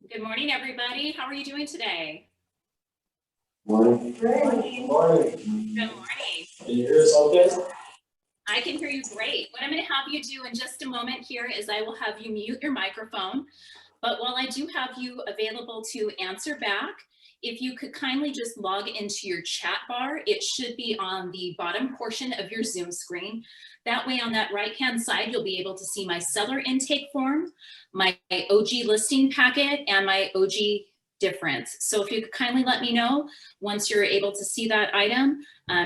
Good morning, everybody. How are you doing today? Morning. Good morning. Good morning. Can you hear us okay? I can hear you great. What I'm going to have you do in just a moment here is I will have you mute your microphone. But while I do have you available to answer back, if you could kindly just log into your chat bar, it should be on the bottom portion of your Zoom screen. That way on that right-hand side, you'll be able to see my seller intake form, my OG listing packet, and my OG difference. So if you could kindly let me know once you're able to see that item,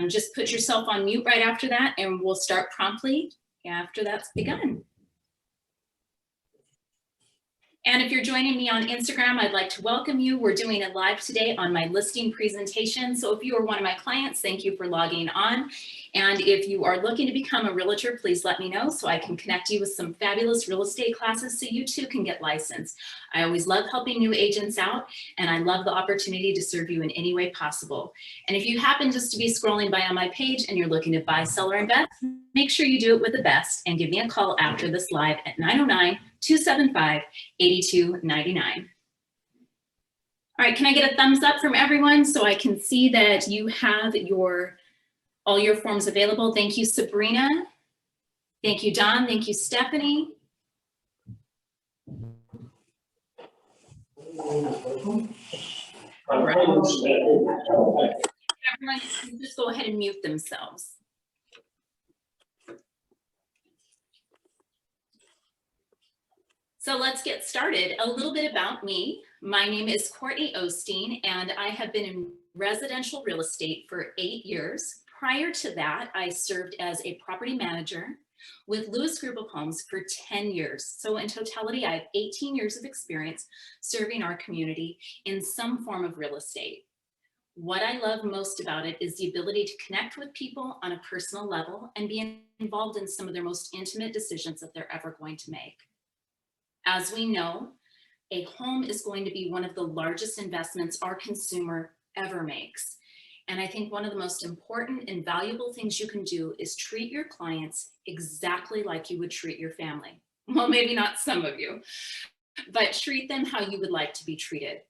just put yourself on mute right after that and we'll start promptly after that's begun. And if you're joining me on Instagram, I'd like to welcome you. We're doing it live today on my listing presentation. So if you are one of my clients, thank you for logging on. And if you are looking to become a realtor, please let me know so I can connect you with some fabulous real estate classes so you too can get licensed. I always love helping new agents out, and I love the opportunity to serve you in any way possible. And if you happen just to be scrolling by on my page and you're looking to buy, sell, or invest, make sure you do it with the best and give me a call after this live at 909-275-8299. All right, can I get a thumbs up from everyone so I can see that you have all your forms available? Thank you, Sabrina. Thank you, Don. Thank you, Stephanie. All right. Everyone can just go ahead and mute themselves. So let's get started. A little bit about me. My name is Courtney Osteen, and I have been in residential real estate for 8 years. Prior to that, I served as a property manager with Lewis Group of Homes for 10 years. So in totality, I have 18 years of experience serving our community in some form of real estate. What I love most about it is the ability to connect with people on a personal level and be involved in some of their most intimate decisions that they're ever going to make. As we know, a home is going to be one of the largest investments our consumer ever makes. And I think one of the most important and valuable things you can do is treat your clients exactly like you would treat your family. Well, maybe not some of you, but treat them how you would like to be treated.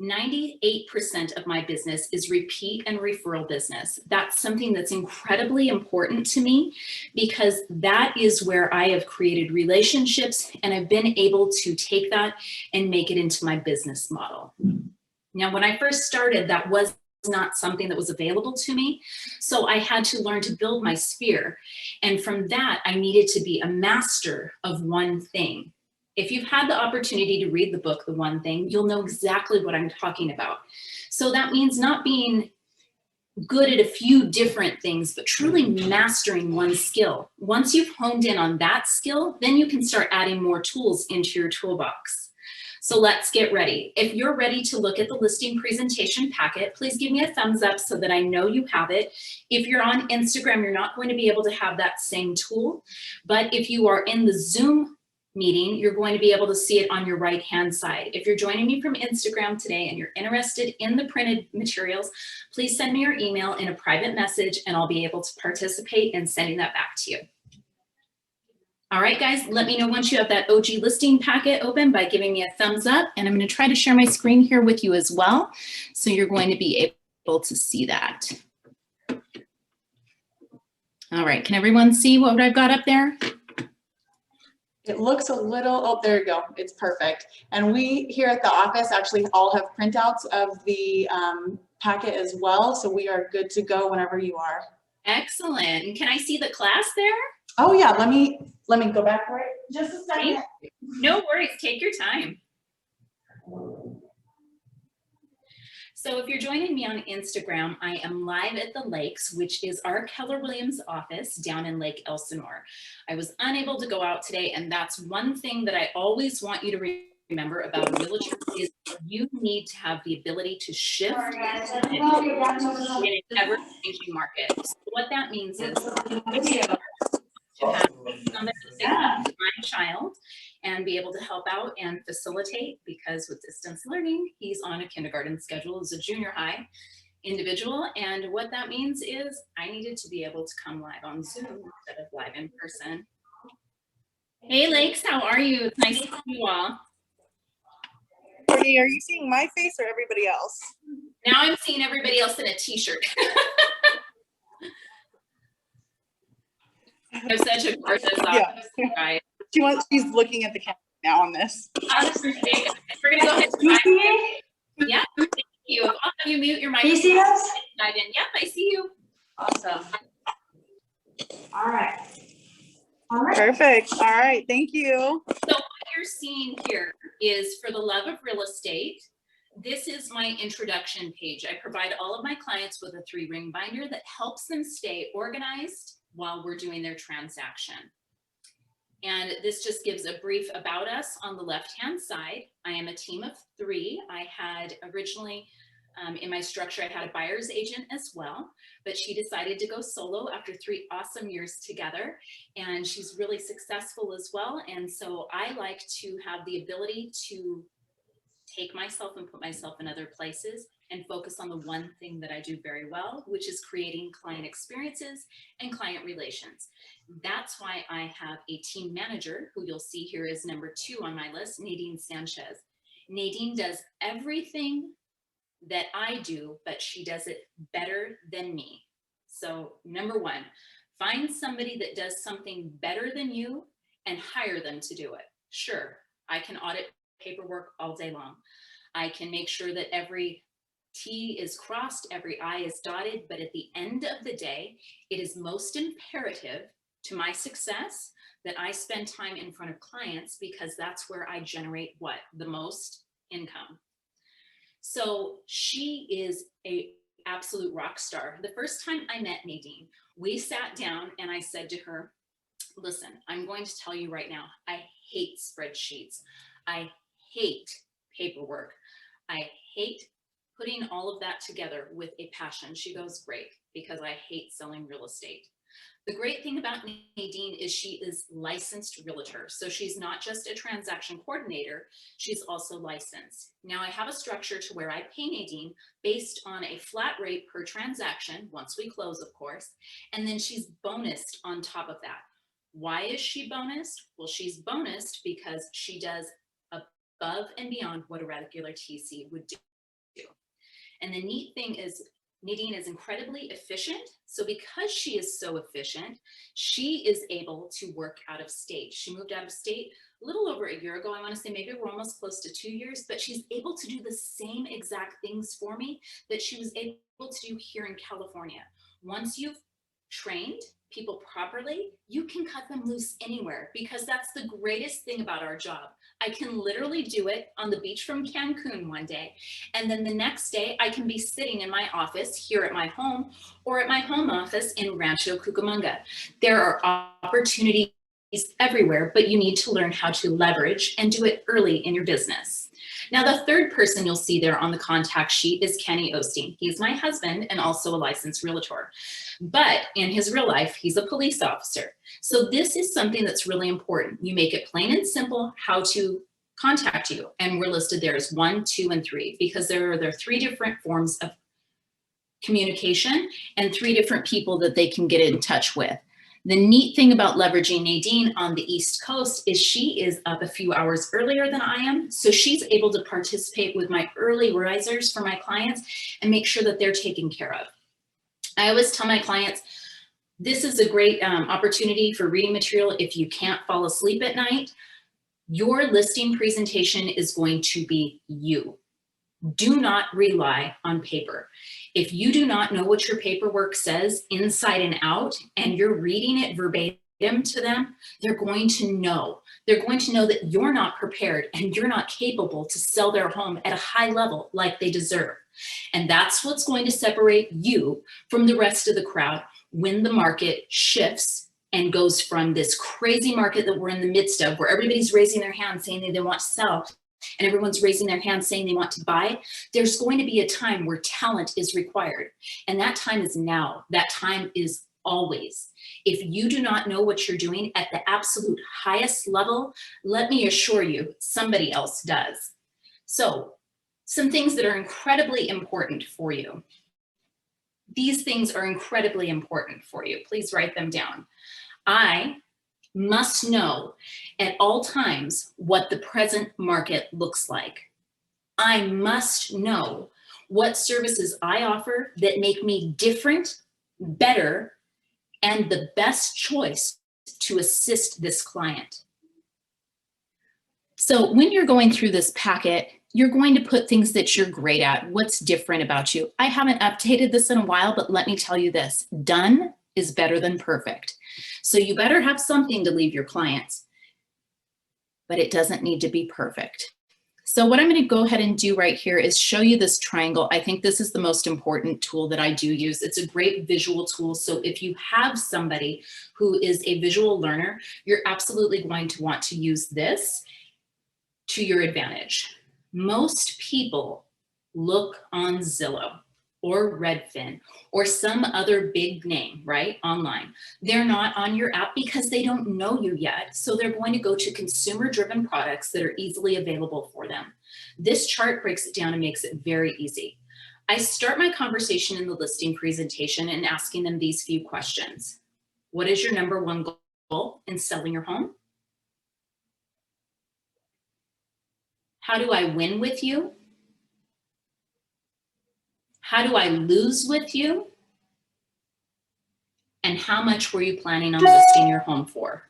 98% of my business is repeat and referral business. That's something that's incredibly important to me because that is where I have created relationships and I've been able to take that and make it into my business model. Now, when I first started, that was not something that was available to me. So I had to learn to build my sphere. And from that, I needed to be a master of one thing. If you've had the opportunity to read the book, The One Thing, you'll know exactly what I'm talking about. So that means not being good at a few different things, but truly mastering one skill. Once you've honed in on that skill, then you can start adding more tools into your toolbox. So let's get ready. If you're ready to look at the listing presentation packet, please give me a thumbs up so that I know you have it. If you're on Instagram, you're not going to be able to have that same tool. But if you are in the Zoom meeting, you're going to be able to see it on your right-hand side. If you're joining me from Instagram today and you're interested in the printed materials, please send me your email in a private message and I'll be able to participate in sending that back to you. All right, guys, let me know once you have that OG listing packet open by giving me a thumbs up. And I'm going to try to share my screen here with you as well. So you're going to be able to see that. All right, can everyone see what I've got up there? It looks a little, oh, there you go. It's perfect. And we here at the office actually all have printouts of the packet as well. So we are good to go whenever you are. Excellent. And can I see the class there? Oh yeah, let me go back for it. Just a second. No worries, take your time. So if you're joining me on Instagram, I am live at the Lakes, which is our Keller Williams office down in Lake Elsinore. I was unable to go out today, and that's one thing that I always want you to remember about a realtor is you need to have the ability to shift in an ever-changing market. So what that means is to have somebody take my child and be able to help out and facilitate, because with distance learning, he's on a kindergarten schedule as a junior high individual. And what that means is I needed to be able to come live on Zoom instead of live in person. Hey, Lakes, how are you? It's nice to see you all. Courtney, are you seeing my face or everybody else? Now I'm seeing everybody else in a t-shirt. I'm such a gorgeous Yeah. office, guys. She's looking at the camera now on this. We're gonna go ahead and You see me? yeah, thank you. I'll have you mute your mic. Can you see us? Dive in. Yep, I see you. Awesome. All right. All right. Perfect. All right. Thank you. So what you're seeing here is For the Love of Real Estate. This is my introduction page. I provide all of my clients with a 3-ring binder that helps them stay organized while we're doing their transaction. And this just gives a brief about us on the left-hand side. I am a team of 3. I had originally, in my structure, I had a buyer's agent as well, but she decided to go solo after 3 awesome years together, and she's really successful as well. And so I like to have the ability to take myself and put myself in other places and focus on the one thing that I do very well, which is creating client experiences and client relations. That's why I have a team manager who you'll see here is number 2 on my list, Nadine Sanchez. Nadine does everything that I do, but she does it better than me. So number 1, find somebody that does something better than you and hire them to do it. Sure, I can audit paperwork all day long. I can make sure that every T is crossed, every I is dotted, but at the end of the day, it is most imperative to my success that I spend time in front of clients, because that's where I generate what? The most income. So she is a absolute rock star. The first time I met Nadine, we sat down and I said to her, listen, I'm going to tell you right now, I hate spreadsheets. I hate paperwork. I hate putting all of that together with a passion. She goes, great, because I hate selling real estate. The great thing about Nadine is she is licensed realtor. So she's not just a transaction coordinator, she's also licensed. Now I have a structure to where I pay Nadine based on a flat rate per transaction, once we close, of course, and then she's bonused on top of that. Why is she bonused? Well, she's bonused because she does above and beyond what a regular TC would do. And the neat thing is Nadine is incredibly efficient. So because she is so efficient, she is able to work out of state. She moved out of state a little over a year ago. I want to say maybe we're almost close to 2 years, but she's able to do the same exact things for me that she was able to do here in California. Once you've trained people properly, you can cut them loose anywhere, because that's the greatest thing about our job. I can literally do it on the beach from Cancun one day, and then the next day I can be sitting in my office here at my home or at my home office in Rancho Cucamonga. There are opportunities everywhere, but you need to learn how to leverage and do it early in your business. Now, the third person you'll see there on the contact sheet is Kenny Osteen. He's my husband and also a licensed realtor. But in his real life, he's a police officer. So this is something that's really important. You make it plain and simple how to contact you. And we're listed there as 1, 2, and 3, because there are 3 different forms of communication and 3 different people that they can get in touch with. The neat thing about leveraging Nadine on the East Coast is she is up a few hours earlier than I am. So she's able to participate with my early risers for my clients and make sure that they're taken care of. I always tell my clients, this is a great opportunity for reading material if you can't fall asleep at night. Your listing presentation is going to be you. Do not rely on paper. If you do not know what your paperwork says inside and out, and you're reading it verbatim to them, they're going to know. They're going to know that you're not prepared and you're not capable to sell their home at a high level like they deserve. And that's what's going to separate you from the rest of the crowd when the market shifts and goes from this crazy market that we're in the midst of, where everybody's raising their hand saying that they want to sell, and everyone's raising their hand saying they want to buy. There's going to be a time where talent is required. And that time is now. That time is always. If you do not know what you're doing at the absolute highest level, let me assure you, somebody else does. So, some things that are incredibly important for you. These things are incredibly important for you. Please write them down. I must know at all times what the present market looks like. I must know what services I offer that make me different, better, and the best choice to assist this client. So when you're going through this packet, you're going to put things that you're great at. What's different about you? I haven't updated this in a while, but let me tell you this, done is better than perfect. So you better have something to leave your clients, but it doesn't need to be perfect. So what I'm going to go ahead and do right here is show you this triangle. I think this is the most important tool that I do use. It's a great visual tool. So if you have somebody who is a visual learner, you're absolutely going to want to use this to your advantage. Most people look on Zillow or Redfin or some other big name, right, online. They're not on your app because they don't know you yet. So they're going to go to consumer-driven products that are easily available for them. This chart breaks it down and makes it very easy. I start my conversation in the listing presentation and asking them these few questions. What is your number one goal in selling your home? How do I win with you? How do I lose with you? And how much were you planning on listing your home for?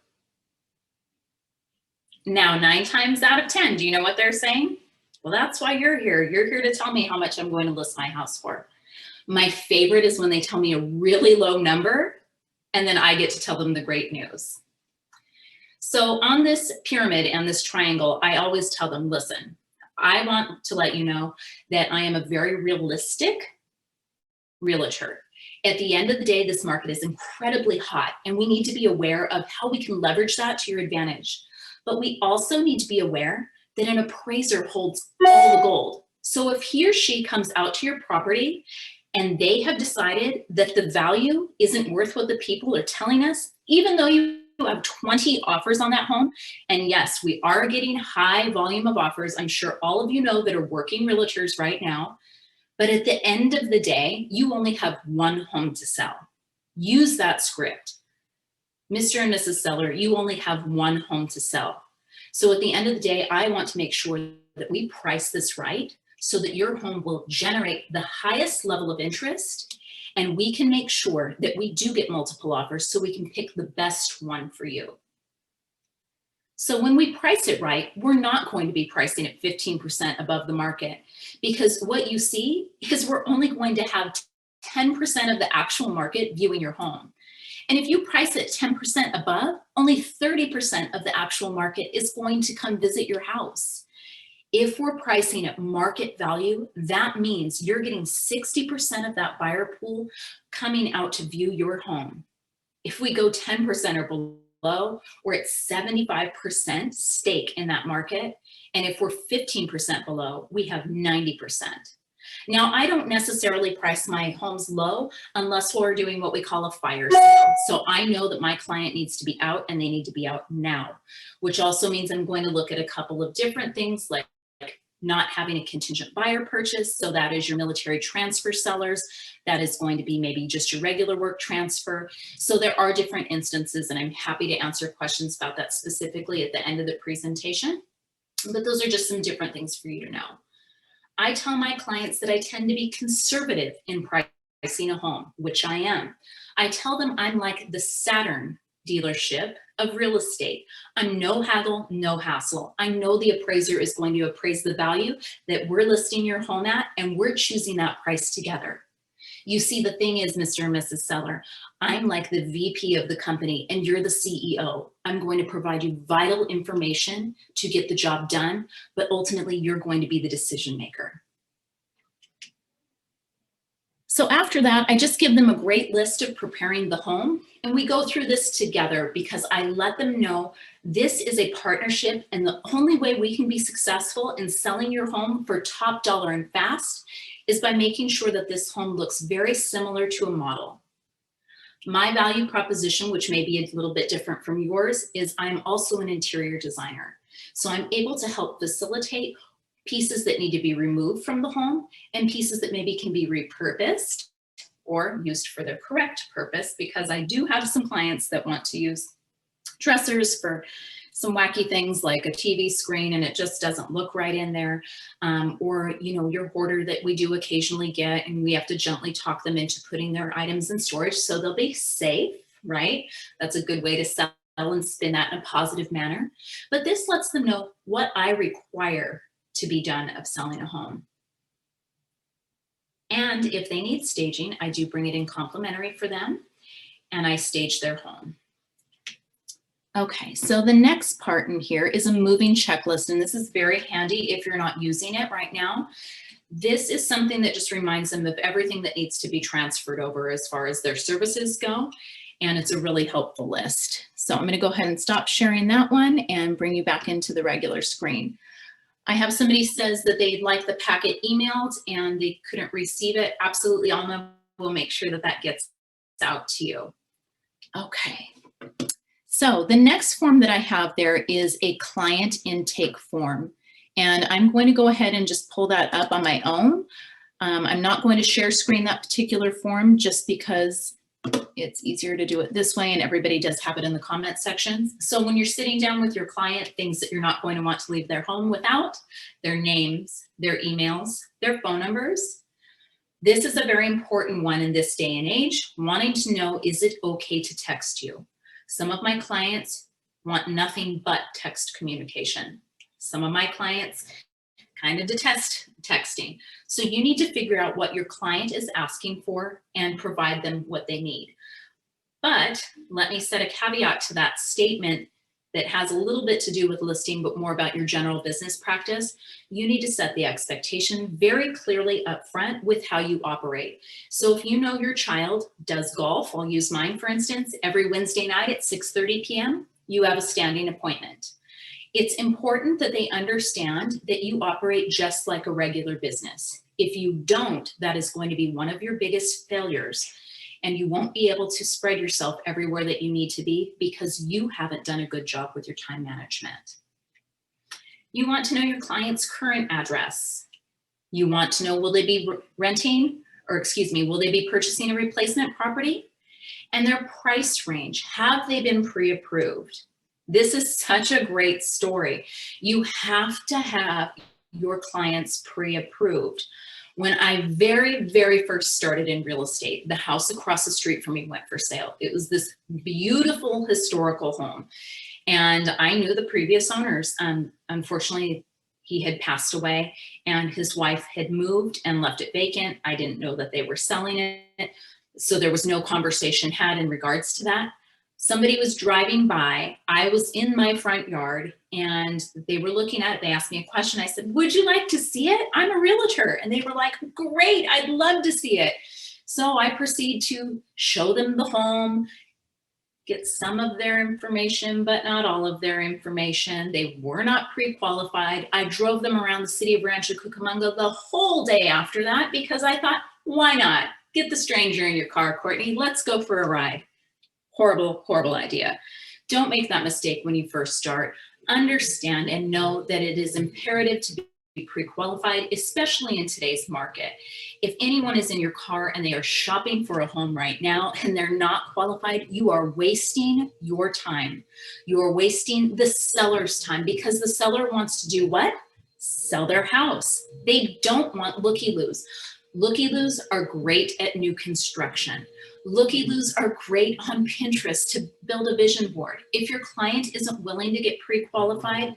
Now, 9 times out of 10, do you know what they're saying? Well, that's why you're here. You're here to tell me how much I'm going to list my house for. My favorite is when they tell me a really low number, and then I get to tell them the great news. So on this pyramid and this triangle, I always tell them, listen, I want to let you know that I am a very realistic realtor. At the end of the day, this market is incredibly hot, and we need to be aware of how we can leverage that to your advantage. But we also need to be aware that an appraiser holds all the gold. So if he or she comes out to your property and they have decided that the value isn't worth what the people are telling us, even though you have 20 offers on that home, and yes, we are getting high volume of offers. I'm sure all of you know that are working realtors right now. But at the end of the day, you only have one home to sell. Use that script. Mr. and Mrs. Seller, you only have one home to sell. So at the end of the day, I want to make sure that we price this right so that your home will generate the highest level of interest, and we can make sure that we do get multiple offers so we can pick the best one for you. So when we price it right, we're not going to be pricing it 15% above the market, because what you see is we're only going to have 10% of the actual market viewing your home. And if you price it 10% above, only 30% of the actual market is going to come visit your house. If we're pricing at market value, that means you're getting 60% of that buyer pool coming out to view your home. If we go 10% or below, we're at 75% stake in that market. And if we're 15% below, we have 90%. Now, I don't necessarily price my homes low unless we're doing what we call a fire sale. So I know that my client needs to be out and they need to be out now, which also means I'm going to look at a couple of different things like not having a contingent buyer purchase. So that is your military transfer sellers. That is going to be maybe just your regular work transfer. So there are different instances, and I'm happy to answer questions about that specifically at the end of the presentation. But those are just some different things for you to know. I tell my clients that I tend to be conservative in pricing a home, which I am. I tell them I'm like the Saturn dealership of real estate. I'm no haggle, no hassle. I know the appraiser is going to appraise the value that we're listing your home at, and we're choosing that price together. You see, the thing is, Mr. and Mrs. Seller, I'm like the VP of the company and you're the CEO. I'm going to provide you vital information to get the job done, but ultimately you're going to be the decision maker. So after that, I just give them a great list of preparing the home, and we go through this together because I let them know this is a partnership, and the only way we can be successful in selling your home for top dollar and fast is by making sure that this home looks very similar to a model. My value proposition, which may be a little bit different from yours, is I'm also an interior designer. So I'm able to help facilitate pieces that need to be removed from the home and pieces that maybe can be repurposed or used for their correct purpose, because I do have some clients that want to use dressers for some wacky things like a TV screen and it just doesn't look right in there, or your hoarder that we do occasionally get, and we have to gently talk them into putting their items in storage so they'll be safe, right? That's a good way to sell and spin that in a positive manner. But this lets them know what I require to be done of selling a home. And if they need staging, I do bring it in complimentary for them, and I stage their home. Okay, so the next part in here is a moving checklist, and this is very handy if you're not using it right now. This is something that just reminds them of everything that needs to be transferred over as far as their services go, and it's a really helpful list. So I'm going to go ahead and stop sharing that one and bring you back into the regular screen. I have somebody says that they'd like the packet emailed and they couldn't receive it. Absolutely, Alma will make sure that that gets out to you. Okay. So the next form that I have there is a client intake form. And I'm going to go ahead and just pull that up on my own. I'm not going to share screen that particular form just because it's easier to do it this way, and everybody does have it in the comment sections. So when you're sitting down with your client, things that you're not going to want to leave their home without: their names, their emails, their phone numbers. This is a very important one in this day and age, wanting to know, is it okay to text you? Some of my clients want nothing but text communication. Some of my clients kind of detest texting. So you need to figure out what your client is asking for and provide them what they need. But let me set a caveat to that statement that has a little bit to do with listing, but more about your general business practice. You need to set the expectation very clearly up front with how you operate. So if you know your child does golf, I'll use mine for instance, every Wednesday night at 6:30 p.m., you have a standing appointment. It's important that they understand that you operate just like a regular business. If you don't, that is going to be one of your biggest failures, and you won't be able to spread yourself everywhere that you need to be because you haven't done a good job with your time management. You want to know your client's current address. You want to know, will they be renting, or excuse me, will they be purchasing a replacement property? And their price range. Have they been pre-approved? This is such a great story. You have to have your clients pre-approved. When I very first started in real estate, the house across the street from me went for sale. It was this beautiful historical home. And I knew the previous owners. Unfortunately, he had passed away and his wife had moved and left it vacant. I didn't know that they were selling it. So there was no conversation had in regards to that. Somebody was driving by, I was in my front yard, and they were looking at it. They asked me a question. I said, would you like to see it? I'm a realtor. And they were like, great, I'd love to see it. So I proceed to show them the home, get some of their information, but not all of their information. They were not pre-qualified. I drove them around the city of Rancho Cucamonga the whole day after that because I thought, why not? Get the stranger in your car, Courtney. Let's go for a ride. Horrible idea. Don't make that mistake when you first start. Understand and know that it is imperative to be pre-qualified, especially in today's market. If anyone is in your car and they are shopping for a home right now and they're not qualified, you are wasting your time. You are wasting the seller's time because the seller wants to do what? Sell their house. They don't want looky-loos. Looky-loos are great at new construction. Looky-loos are great on Pinterest to build a vision board. If your client isn't willing to get pre-qualified,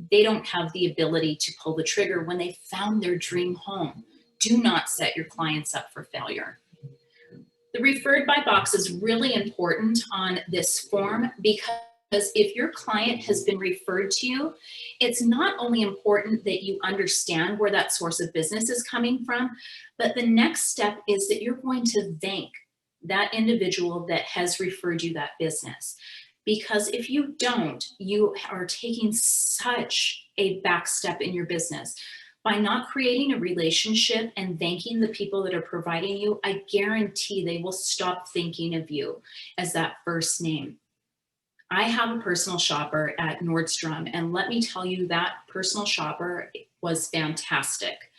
they don't have the ability to pull the trigger when they found their dream home. Do not set your clients up for failure. The referred by box is really important on this form because if your client has been referred to you, it's not only important that you understand where that source of business is coming from, but the next step is that you're going to thank that individual that has referred you that business. Because if you don't, you are taking such a back step in your business. By not creating a relationship and thanking the people that are providing you, I guarantee they will stop thinking of you as that first name. I have a personal shopper at Nordstrom, and let me tell you, that personal shopper was fantastic.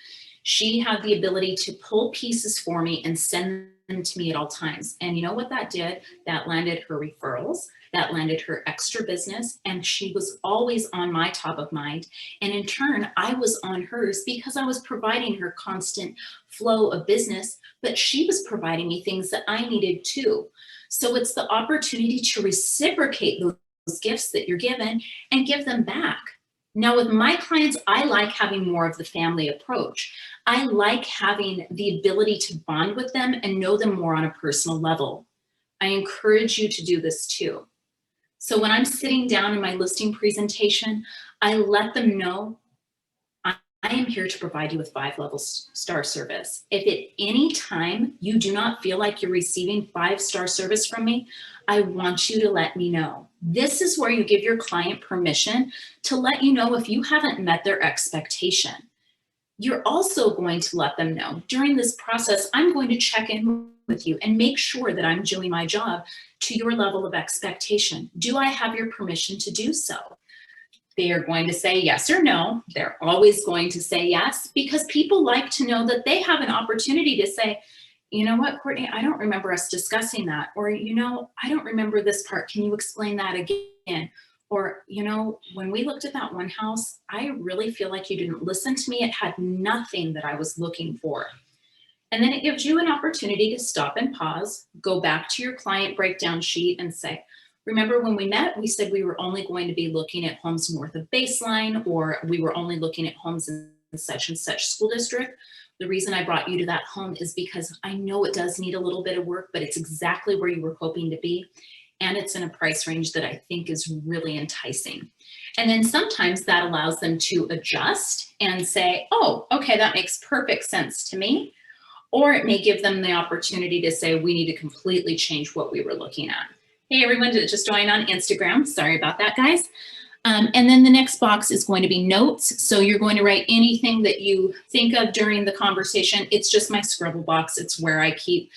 She had the ability to pull pieces for me and send them to me at all times. And you know what that did? That landed her referrals, that landed her extra business, and she was always on my top of mind. And in turn, I was on hers because I was providing her constant flow of business, but she was providing me things that I needed too. So it's the opportunity to reciprocate those gifts that you're given and give them back. Now with my clients, I like having more of the family approach. I like having the ability to bond with them and know them more on a personal level. I encourage you to do this too. So when I'm sitting down in my listing presentation, I let them know I am here to provide you with 5-level star service. If at any time you do not feel like you're receiving 5-star service from me, I want you to let me know. This is where you give your client permission to let you know if you haven't met their expectation. You're also going to let them know during this process, I'm going to check in with you and make sure that I'm doing my job to your level of expectation. Do I have your permission to do so? They are going to say yes or no. They're always going to say yes, because people like to know that they have an opportunity to say, you know what, Courtney, I don't remember us discussing that. Or, you know, I don't remember this part. Can you explain that again? Or, you know, when we looked at that one house, I really feel like you didn't listen to me. It had nothing that I was looking for. And then it gives you an opportunity to stop and pause, go back to your client breakdown sheet and say, remember when we met, we said we were only going to be looking at homes north of baseline, or we were only looking at homes in such and such school district. The reason I brought you to that home is because I know it does need a little bit of work, but it's exactly where you were hoping to be. And it's in a price range that I think is really enticing. And then sometimes that allows them to adjust and say, oh, okay, that makes perfect sense to me. Or it may give them the opportunity to say, we need to completely change what we were looking at. Hey, everyone that just joined on Instagram. Sorry about that, guys. And then the next box is going to be notes. So you're going to write anything that you think of during the conversation. It's just my scribble box. It's where I keep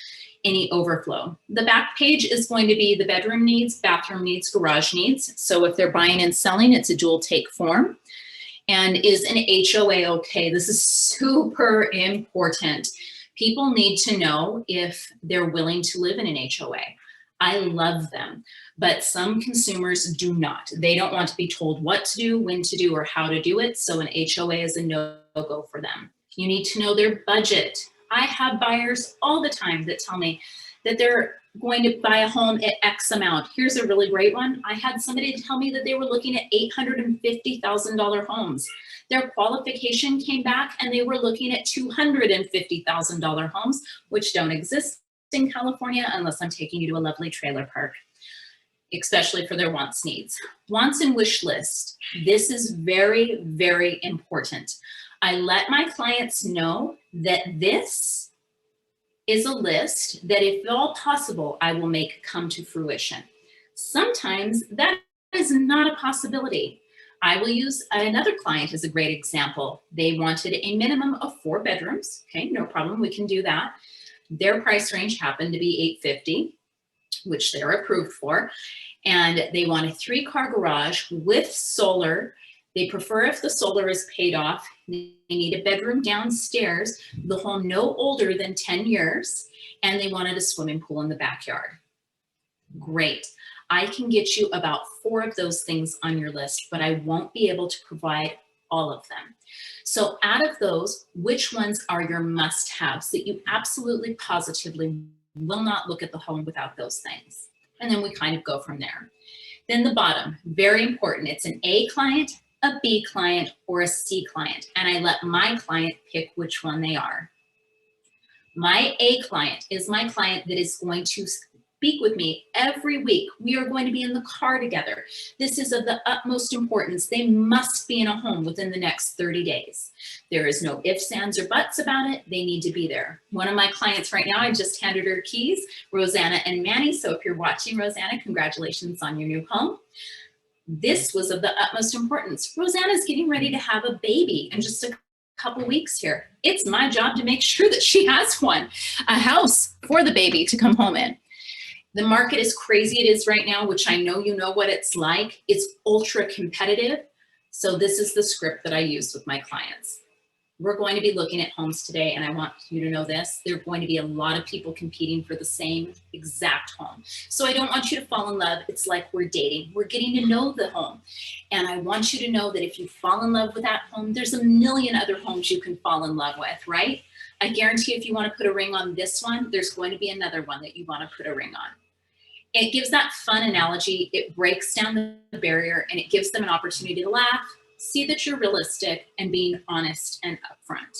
any overflow. The back page is going to be the bedroom needs, bathroom needs, garage needs. So if they're buying and selling, it's a dual take form. And is an HOA okay? This is super important. People need to know if they're willing to live in an HOA. I love them, but some consumers do not. They don't want to be told what to do, when to do, or how to do it. So an HOA is a no-go for them. You need to know their budget. I have buyers all the time that tell me that they're going to buy a home at X amount. Here's a really great one. I had somebody tell me that they were looking at $850,000 homes. Their qualification came back and they were looking at $250,000 homes, which don't exist in California unless I'm taking you to a lovely trailer park, especially for their wants needs. Wants and wish list. This is very, very important. I let my clients know that this is a list that if at all possible, I will make come to fruition. Sometimes that is not a possibility. I will use another client as a great example. They wanted a minimum of 4 bedrooms. Okay, no problem, we can do that. Their price range happened to be $850,000, which they're approved for. And they want a 3-car garage with solar. They prefer if the solar is paid off. They need a bedroom downstairs, the home no older than 10 years, and they wanted a swimming pool in the backyard. Great. I can get you about 4 of those things on your list, but I won't be able to provide all of them. So out of those, which ones are your must-haves that you absolutely positively will not look at the home without those things? And then we kind of go from there. Then the bottom, very important. It's an A client, a B client, or a C client. And I let my client pick which one they are. My A client is my client that is going to speak with me every week. We are going to be in the car together. This is of the utmost importance. They must be in a home within the next 30 days. There is no ifs, ands, or buts about it. They need to be there. One of my clients right now, I just handed her keys, Rosanna and Manny. So if you're watching, Rosanna, congratulations on your new home. This was of the utmost importance. Rosanna's getting ready to have a baby in just a couple weeks here. It's my job to make sure that she has one, a house for the baby to come home in. The market is crazy it is right now, which I know you know what it's like. It's ultra competitive. So this is the script that I use with my clients. We're going to be looking at homes today, and I want you to know this. There are going to be a lot of people competing for the same exact home. So I don't want you to fall in love. It's like we're dating. We're getting to know the home. And I want you to know that if you fall in love with that home, there's a million other homes you can fall in love with, right? I guarantee if you want to put a ring on this one, there's going to be another one that you want to put a ring on. It gives that fun analogy. It breaks down the barrier, and it gives them an opportunity to laugh, see that you're realistic, and being honest and upfront.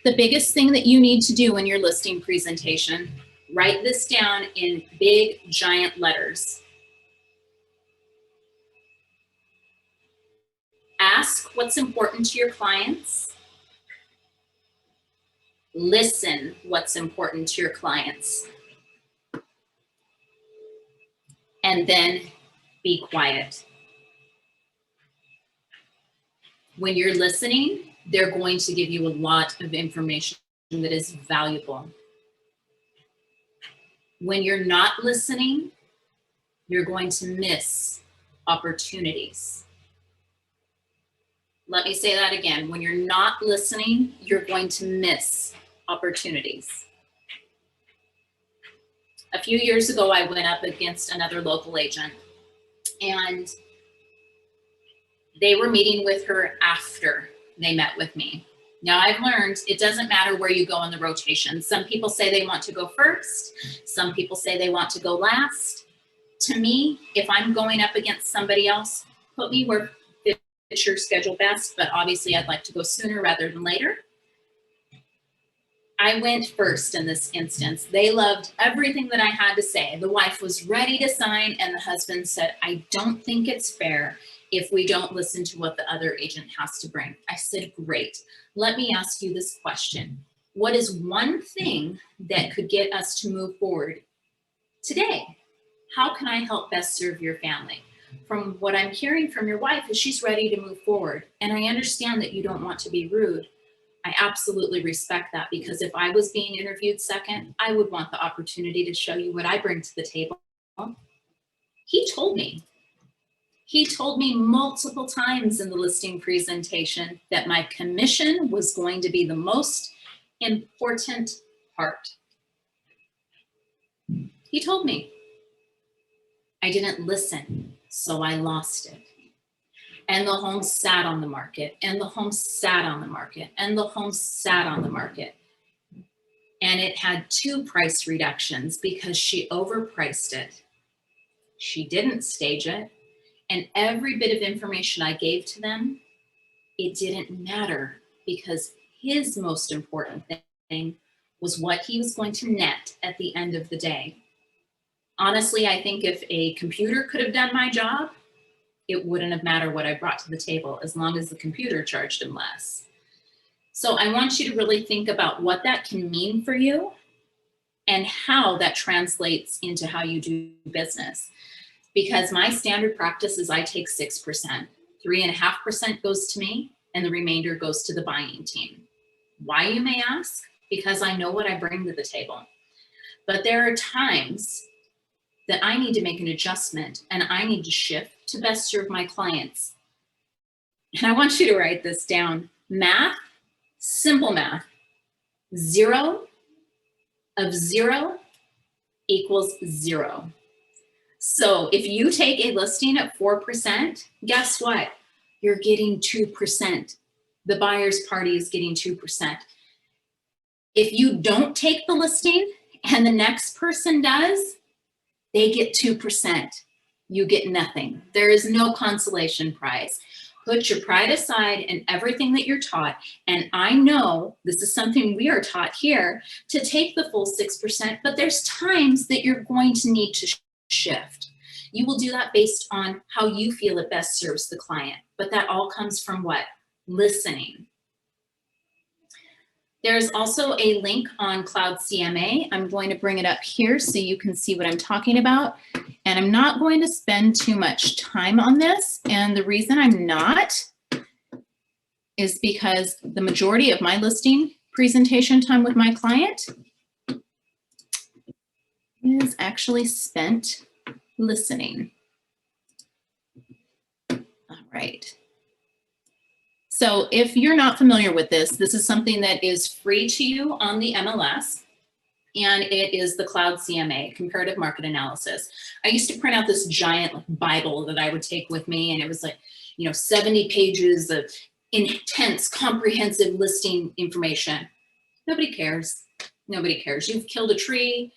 The biggest thing that you need to do in your listing presentation, write this down in big, giant letters. Ask what's important to your clients. Listen what's important to your clients. And then be quiet. When you're listening, they're going to give you a lot of information that is valuable. When you're not listening, you're going to miss opportunities. Let me say that again. When you're not listening, you're going to miss opportunities. A few years ago, I went up against another local agent, and they were meeting with her after they met with me. Now I've learned it doesn't matter where you go in the rotation. Some people say they want to go first. Some people say they want to go last. To me, if I'm going up against somebody else, put me where fits your schedule best, but obviously I'd like to go sooner rather than later. I went first in this instance. They loved everything that I had to say. The wife was ready to sign, and the husband said, I don't think it's fair if we don't listen to what the other agent has to bring. I said, great. Let me ask you this question. What is one thing that could get us to move forward today? How can I help best serve your family? From what I'm hearing from your wife is she's ready to move forward. And I understand that you don't want to be rude. I absolutely respect that, because if I was being interviewed second, I would want the opportunity to show you what I bring to the table. He told me multiple times in the listing presentation that my commission was going to be the most important part. He told me. I didn't listen, so I lost it. And the home sat on the market, and the home sat on the market, and the home sat on the market. And it had 2 price reductions because she overpriced it. She didn't stage it. And every bit of information I gave to them, it didn't matter, because his most important thing was what he was going to net at the end of the day. Honestly, I think if a computer could have done my job, it wouldn't have mattered what I brought to the table, as long as the computer charged him less. So I want you to really think about what that can mean for you and how that translates into how you do business. Because my standard practice is I take 6%, 3.5% goes to me, and the remainder goes to the buying team. Why, you may ask? Because I know what I bring to the table. But there are times that I need to make an adjustment, and I need to shift to best serve my clients. And I want you to write this down. Math, simple math, 0 of 0 equals 0. So if you take a listing at 4%, guess what? You're getting 2%. The buyer's party is getting 2%. If you don't take the listing and the next person does, they get 2%. You get nothing. There is no consolation prize. Put your pride aside and everything that you're taught. And I know this is something we are taught here, to take the full 6%, but there's times that you're going to need to shift. You will do that based on how you feel it best serves the client. But that all comes from what? Listening. There's also a link on Cloud CMA. I'm going to bring it up here so you can see what I'm talking about. And I'm not going to spend too much time on this. And the reason I'm not is because the majority of my listing presentation time with my client is actually spent listening. All right. So if you're not familiar with this, this is something that is free to you on the MLS, and it is the Cloud CMA, Comparative Market Analysis. I used to print out this giant Bible that I would take with me, and it was like, 70 pages of intense, comprehensive listing information. Nobody cares. Nobody cares. You've killed a tree,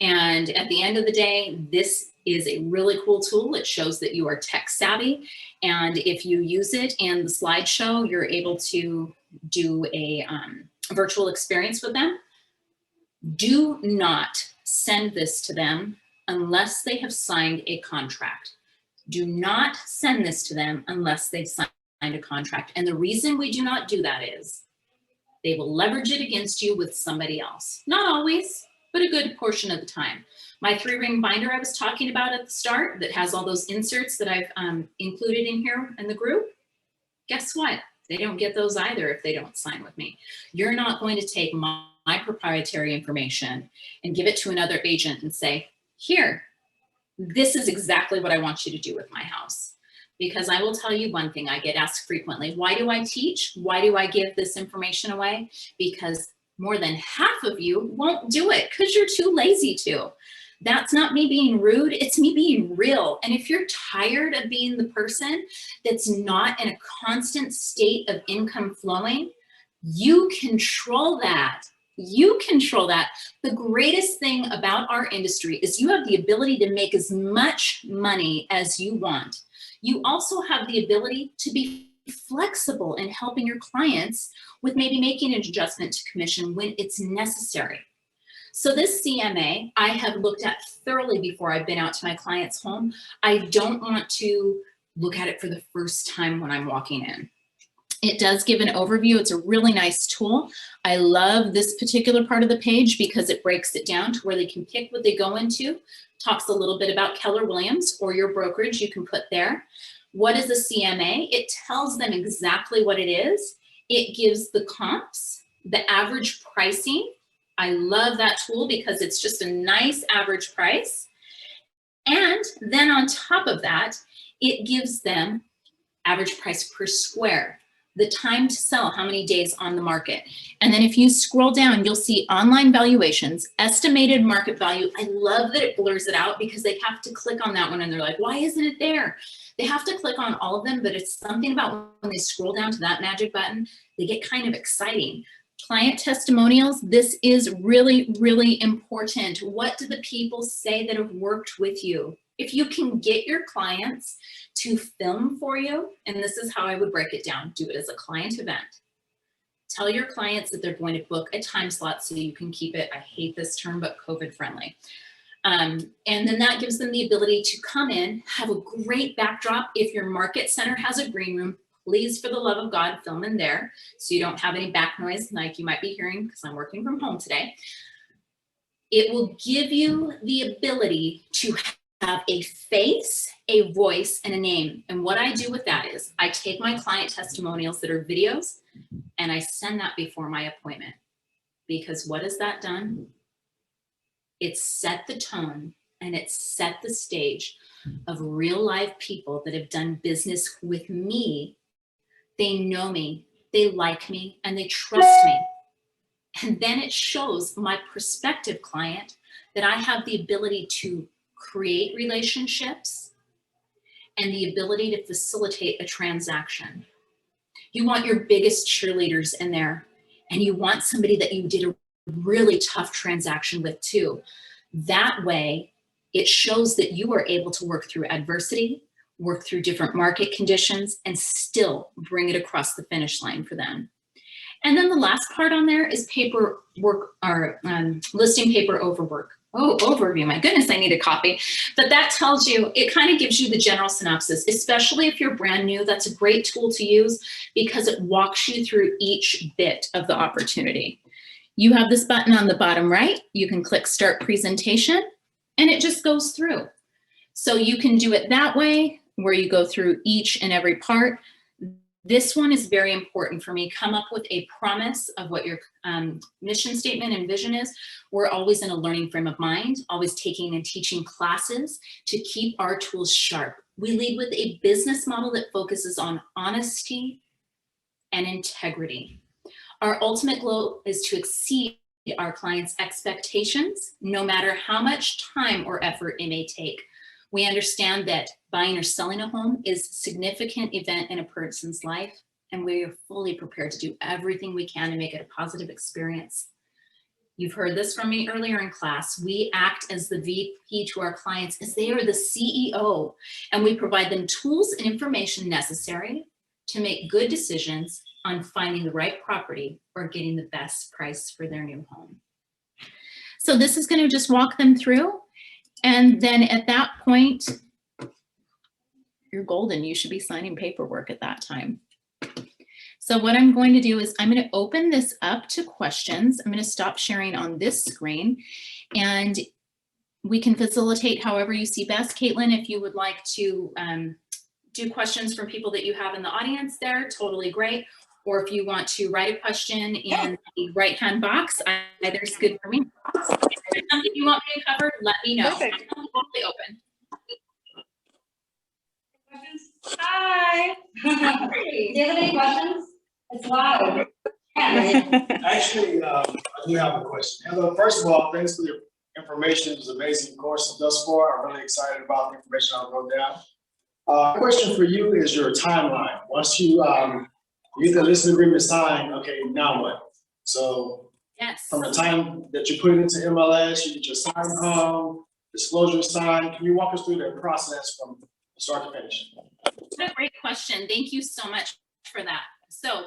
and at the end of the day, this is a really cool tool. It shows that you are tech savvy, and if you use it in the slideshow, you're able to do a virtual experience with them. Do not send this to them unless they have signed a contract. Do not send this to them unless they've signed a contract. And the reason we do not do that is they will leverage it against you with somebody else. Not always, but a good portion of the time. My 3-ring binder I was talking about at the start that has all those inserts that I've included in here in the group, guess what? They don't get those either if they don't sign with me. You're not going to take my proprietary information and give it to another agent and say, here, this is exactly what I want you to do with my house. Because I will tell you one thing I get asked frequently, why do I teach? Why do I give this information away? Because more than half of you won't do it because you're too lazy to. That's not me being rude, it's me being real. And if you're tired of being the person that's not in a constant state of income flowing, you control that. You control that. The greatest thing about our industry is you have the ability to make as much money as you want. You also have the ability to be flexible in helping your clients with maybe making an adjustment to commission when it's necessary. So this CMA, I have looked at thoroughly before I've been out to my client's home. I don't want to look at it for the first time when I'm walking in. It does give an overview. It's a really nice tool. I love this particular part of the page because it breaks it down to where they can pick what they go into. Talks a little bit about Keller Williams or your brokerage you can put there. What is a CMA? It tells them exactly what it is. It gives the comps, the average pricing. I love that tool because it's just a nice average price. And then on top of that, it gives them average price per square, the time to sell, how many days on the market. And then if you scroll down, you'll see online valuations, estimated market value. I love that it blurs it out because they have to click on that one and they're like, why isn't it there? They have to click on all of them, but it's something about when they scroll down to that magic button, they get kind of exciting. Client testimonials, this is really, really important. What do the people say that have worked with you? If you can get your clients to film for you, and this is how I would break it down, do it as a client event. Tell your clients that they're going to book a time slot so you can keep it, I hate this term, but COVID friendly. And then that gives them the ability to come in, have a great backdrop. If your market center has a green room, please, for the love of God, film in there so you don't have any back noise like you might be hearing because I'm working from home today. It will give you the ability to have a face, a voice, and a name. And what I do with that is I take my client testimonials that are videos and I send that before my appointment. Because what has that done? It's set the tone and it's set the stage of real life people that have done business with me. They know me, they like me, and they trust me. And then it shows my prospective client that I have the ability to create relationships and the ability to facilitate a transaction. You want your biggest cheerleaders in there, and you want somebody that you did a really tough transaction with too. That way, it shows that you are able to work through adversity, work through different market conditions, and still bring it across the finish line for them. And then the last part on there is paperwork or listing paper overwork. Oh, overview, my goodness, I need a copy. But that tells you, it kind of gives you the general synopsis, especially if you're brand new. That's a great tool to use because it walks you through each bit of the opportunity. You have this button on the bottom right. You can click Start Presentation, and it just goes through. So you can do it that way, where you go through each and every part. This one is very important for me. Come up with a promise of what your mission statement and vision is. We're always in a learning frame of mind, always taking and teaching classes to keep our tools sharp. We lead with a business model that focuses on honesty and integrity. Our ultimate goal is to exceed our clients' expectations, no matter how much time or effort it may take. We understand that buying or selling a home is a significant event in a person's life, and we are fully prepared to do everything we can to make it a positive experience. You've heard this from me earlier in class. We act as the VP to our clients as they are the CEO, and we provide them tools and information necessary to make good decisions on finding the right property or getting the best price for their new home. So this is going to just walk them through. And then at that point, you're golden. You should be signing paperwork at that time. So what I'm going to do is I'm going to open this up to questions. I'm going to stop sharing on this screen, and we can facilitate however you see best. Caitlin, if you would like to do questions from people that you have in the audience there, totally great. Or if you want to write a question in the right-hand box, either's good for me. If there's something you want me to cover, let me know. Perfect. I'm totally open. Hi. Do you have any questions? It's loud. Actually, I do have a question. Hello, first of all, thanks for your information. It was an amazing course thus far. I'm really excited about the information I wrote down. My question for you is your timeline. Once you get the listing agreement signed, okay, now what? So Yes. from the time that you put it into MLS, you get your sign home, disclosure signed. Can you walk us through that process from start to finish? What a great question. Thank you so much for that. So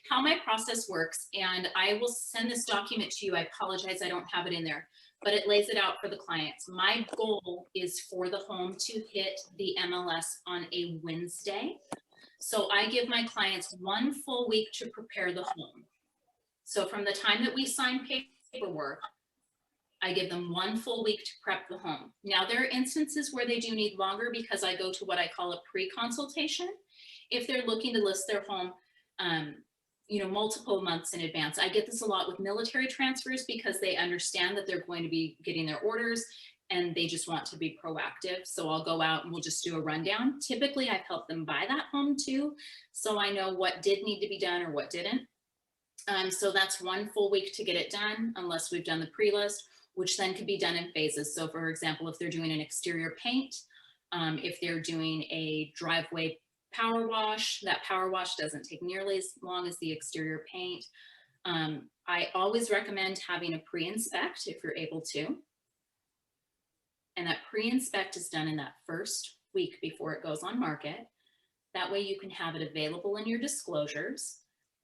how my process works, and I will send this document to you. I apologize, I don't have it in there, but it lays it out for the clients. My goal is for the home to hit the MLS on a Wednesday. So I give my clients 1 full week to prepare the home. So from the time that we sign paperwork, I give them 1 full week to prep the home. Now there are instances where they do need longer because I go to what I call a pre-consultation. If they're looking to list their home, multiple months in advance. I get this a lot with military transfers because they understand that they're going to be getting their orders and they just want to be proactive. So I'll go out and we'll just do a rundown. Typically I've helped them buy that home too, so I know what did need to be done or what didn't. So that's 1 full week to get it done, unless we've done the pre-list, which then could be done in phases. So for example, if they're doing an exterior paint, if they're doing a driveway power wash, that power wash doesn't take nearly as long as the exterior paint. I always recommend having a pre-inspect if you're able to. And that pre-inspect is done in that 1st week before it goes on market. That way you can have it available in your disclosures,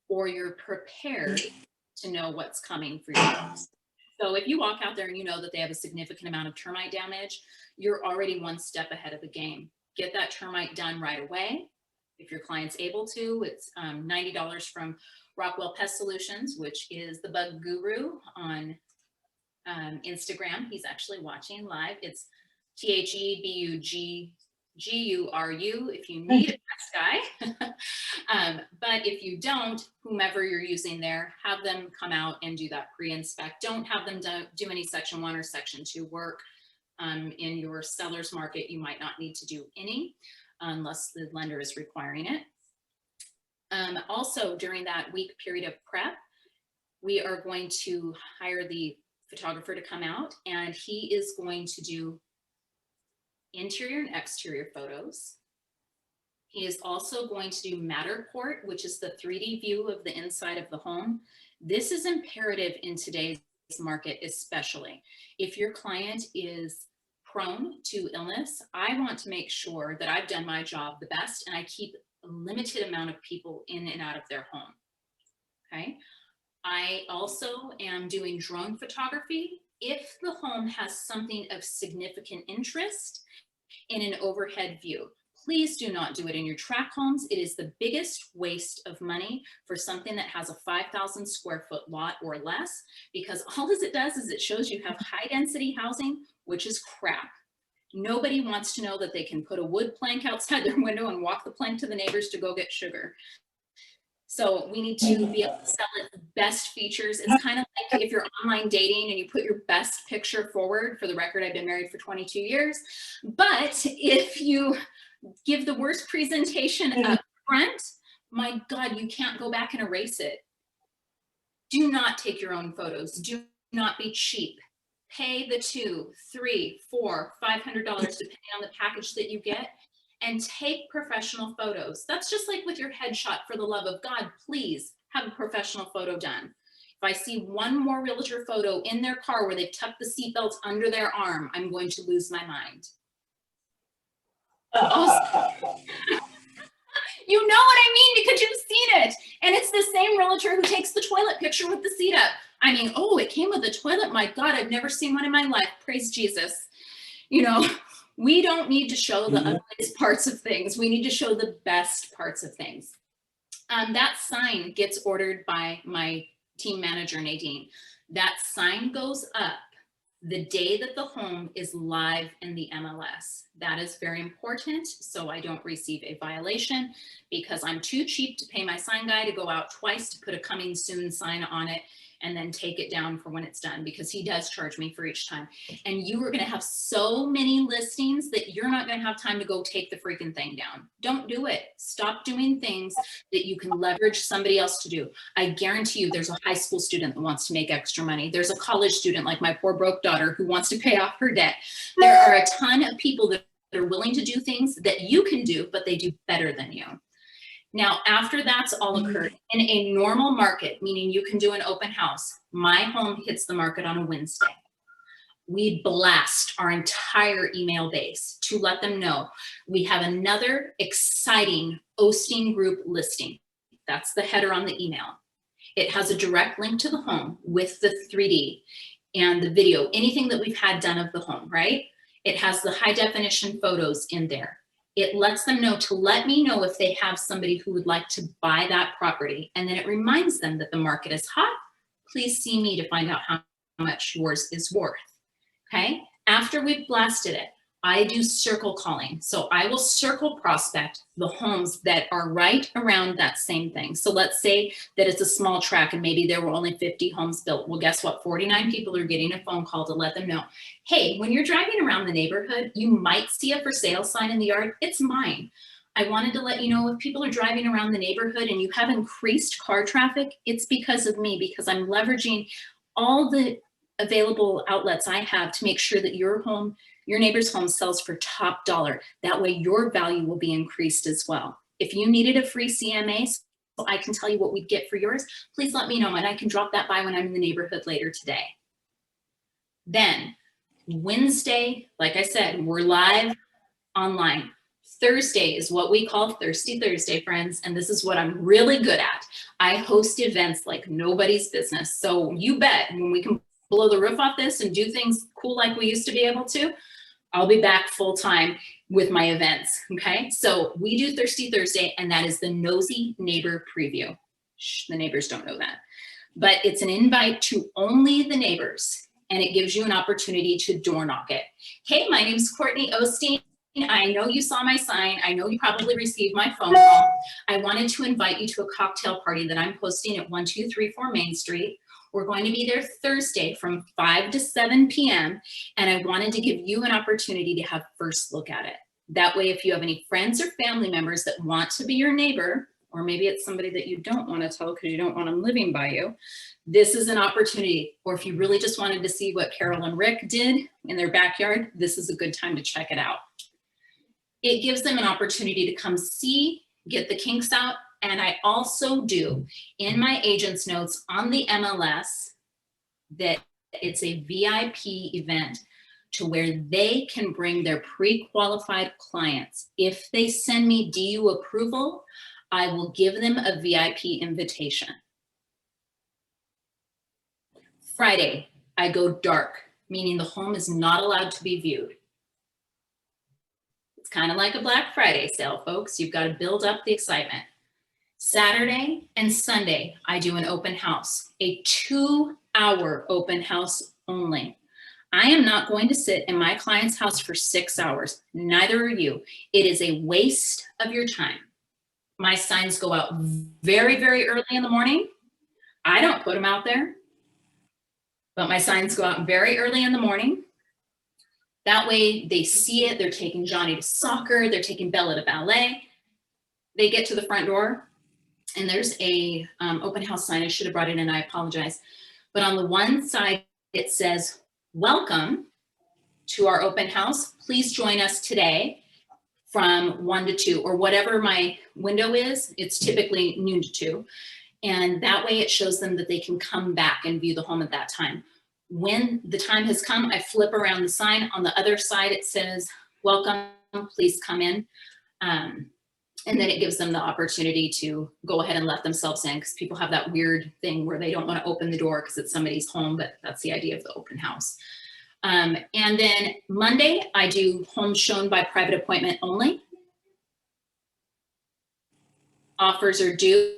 or you're prepared to know what's coming for your house. So if you walk out there and you know that they have a significant amount of termite damage, you're already 1 step ahead of the game. Get that termite done right away. If your client's able to, it's $90 from Rockwell Pest Solutions, which is the bug guru on Instagram. He's actually watching live. It's THEBUGGURU if you need a pest guy. But if you don't, whomever you're using there, have them come out and do that pre-inspect. Don't have them do any Section 1 or Section 2 work. In your seller's market, you might not need to do any unless the lender is requiring it. Also, during that week period of prep, we are going to hire the photographer to come out, and he is going to do interior and exterior photos. He is also going to do Matterport, which is the 3D view of the inside of the home. This is imperative in today's market, especially if your client is prone to illness. I want to make sure that I've done my job the best and I keep a limited amount of people in and out of their home. Okay. I also am doing drone photography. If the home has something of significant interest in an overhead view, please do not do it in your tract homes. It is the biggest waste of money for something that has a 5,000 square foot lot or less, because all it does is it shows you have high density housing, which is crap. Nobody wants to know that they can put a wood plank outside their window and walk the plank to the neighbors to go get sugar. So we need to be able to sell it the best features. It's kind of like if you're online dating and you put your best picture forward. For the record, I've been married for 22 years. But if you give the worst presentation up front, my God, you can't go back and erase it. Do not take your own photos. Do not be cheap. Pay the $200, $300, $400, $500 depending on the package that you get, and take professional photos. That's just like with your headshot. For the love of God, please have a professional photo done. If I see one more realtor photo in their car where they've tucked the seatbelt under their arm, I'm going to lose my mind. You know what I mean, because you've seen it. And it's the same realtor who takes the toilet picture with the seat up. I mean, oh, it came with a toilet. My God, I've never seen one in my life. Praise Jesus. You know, we don't need to show the ugliest parts of things. We need to show the best parts of things. That sign gets ordered by my team manager, Nadine. That sign goes up the day that the home is live in the MLS. That is very important, so I don't receive a violation, because I'm too cheap to pay my sign guy to go out twice to put a coming soon sign on it and then take it down for when it's done, because he does charge me for each time. And you are gonna have so many listings that you're not gonna have time to go take the freaking thing down. Don't do it. Stop doing things that you can leverage somebody else to do. I guarantee you there's a high school student that wants to make extra money. There's a college student like my poor broke daughter who wants to pay off her debt. There are a ton of people that are willing to do things that you can do, but they do better than you. Now, after that's all occurred, in a normal market, meaning you can do an open house, my home hits the market on a Wednesday. We blast our entire email base to let them know we have another exciting Osteen Group listing. That's the header on the email. It has a direct link to the home with the 3D and the video, anything that we've had done of the home, right? It has the high definition photos in there. It lets them know to let me know if they have somebody who would like to buy that property. And then it reminds them that the market is hot. Please see me to find out how much yours is worth. Okay. After we've blasted it, I do circle calling. So I will circle prospect the homes that are right around that same thing. So let's say that it's a small tract and maybe there were only 50 homes built. Well, guess what? 49 people are getting a phone call to let them know, hey, when you're driving around the neighborhood, you might see a for sale sign in the yard. It's mine. I wanted to let you know if people are driving around the neighborhood and you have increased car traffic, it's because of me, because I'm leveraging all the available outlets I have to make sure that your home, your neighbor's home sells for top dollar. That way your value will be increased as well. If you needed a free CMA, so I can tell you what we'd get for yours, please let me know and I can drop that by when I'm in the neighborhood later today. Then Wednesday, like I said, we're live online. Thursday is what we call Thirsty Thursday, friends. And this is what I'm really good at. I host events like nobody's business. So you bet when we can blow the roof off this and do things cool like we used to be able to, I'll be back full time with my events, okay? So we do Thirsty Thursday, and that is the Nosy Neighbor Preview. Shh, the neighbors don't know that. But it's an invite to only the neighbors, and it gives you an opportunity to door knock it. Hey, my name's Courtney Osteen. I know you saw my sign. I know you probably received my phone call. I wanted to invite you to a cocktail party that I'm hosting at 1234 Main Street. We're going to be there Thursday from 5 to 7 p.m. And I wanted to give you an opportunity to have first look at it. That way, if you have any friends or family members that want to be your neighbor, or maybe it's somebody that you don't want to tell because you don't want them living by you, this is an opportunity. Or if you really just wanted to see what Carol and Rick did in their backyard, this is a good time to check it out. It gives them an opportunity to come see, get the kinks out. And I also do in my agent's notes on the MLS that it's a VIP event to where they can bring their pre-qualified clients. If they send me DU approval, I will give them a VIP invitation. Friday, I go dark, meaning the home is not allowed to be viewed. It's kind of like a Black Friday sale, folks. You've got to build up the excitement. Saturday and Sunday, I do an open house, a 2-hour open house only. I am not going to sit in my client's house for 6 hours. Neither are you. It is a waste of your time. My signs go out very, very early in the morning. I don't put them out there, but my signs go out very early in the morning. That way they see it. They're taking Johnny to soccer. They're taking Bella to ballet. They get to the front door. And there's a open house sign. I should have brought it in. I apologize. But on the one side, it says, welcome to our open house. Please join us today from 1 to 2, or whatever my window is. It's typically noon to 2. And that way it shows them that they can come back and view the home at that time. When the time has come, I flip around the sign. On the other side, it says, welcome, please come in. And then it gives them the opportunity to go ahead and let themselves in, because people have that weird thing where they don't want to open the door because it's somebody's home, but that's the idea of the open house. And then Monday, I do homes shown by private appointment only. Offers are due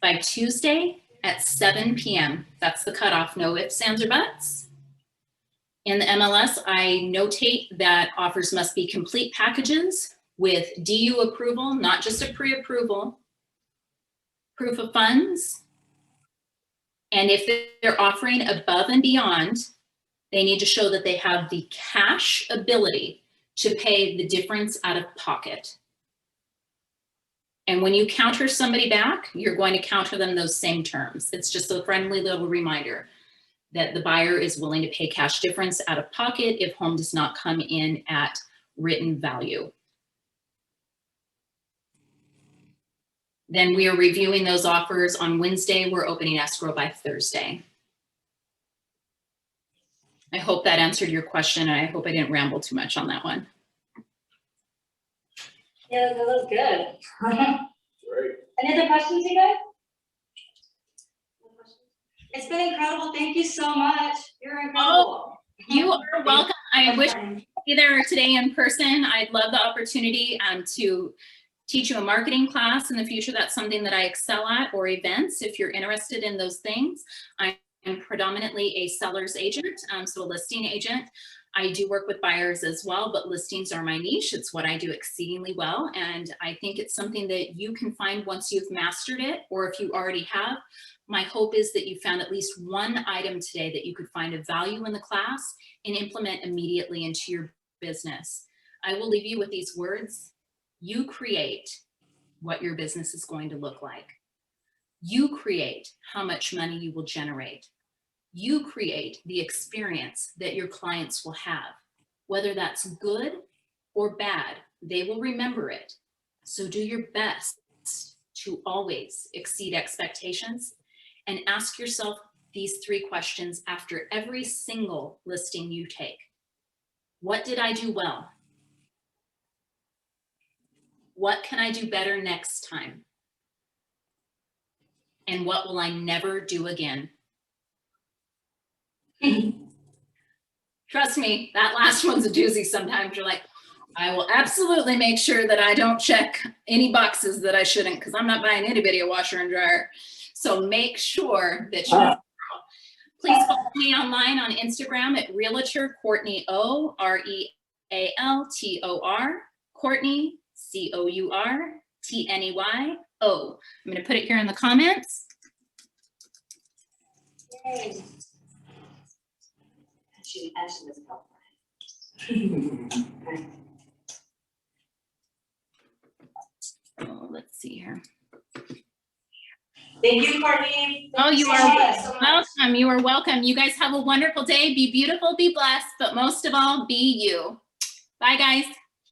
by Tuesday at 7 p.m. That's the cutoff, no ifs, ands, or buts. In the MLS, I notate that offers must be complete packages with DU approval, not just a pre-approval, proof of funds. And if they're offering above and beyond, they need to show that they have the cash ability to pay the difference out of pocket. And when you counter somebody back, you're going to counter them those same terms. It's just a friendly little reminder that the buyer is willing to pay cash difference out of pocket if home does not come in at written value. Then we are reviewing those offers on Wednesday. We're opening escrow by Thursday. I hope that answered your question, and I hope I didn't ramble too much on that one. Yeah, that was good. Great. Any other questions, you guys? It's been incredible. Thank you so much. You're incredible. You are welcome. I wish I could be there today in person. I'd love the opportunity to teach you a marketing class in the future. That's something that I excel at, or events if you're interested in those things. I'm predominantly a seller's agent, so a listing agent. I do work with buyers as well, but listings are my niche. It's what I do exceedingly well. And I think it's something that you can find once you've mastered it, or if you already have. My hope is that you found at least one item today that you could find a value in the class and implement immediately into your business. I will leave you with these words. You create what your business is going to look like. You create how much money you will generate. You create the experience that your clients will have. Whether that's good or bad, they will remember it. So do your best to always exceed expectations, and ask yourself these 3 questions after every single listing you take. What did I do well? What can I do better next time? And what will I never do again? Trust me, that last one's a doozy. Sometimes you're like, I will absolutely make sure that I don't check any boxes that I shouldn't, because I'm not buying anybody a washer and dryer. So make sure that you please follow me online on Instagram at Realtor Courtney O, R-E-A-L-T-O-R, Courtney, C-O-U-R-T-N-E-Y-O. I'm going to put it here in the comments. Yay. She was helpful. Oh, let's see here. Thank you, Courtney. Oh, you Thank are so much. welcome. You are welcome. You guys have a wonderful day. Be beautiful, be blessed, but most of all, be you. Bye, guys.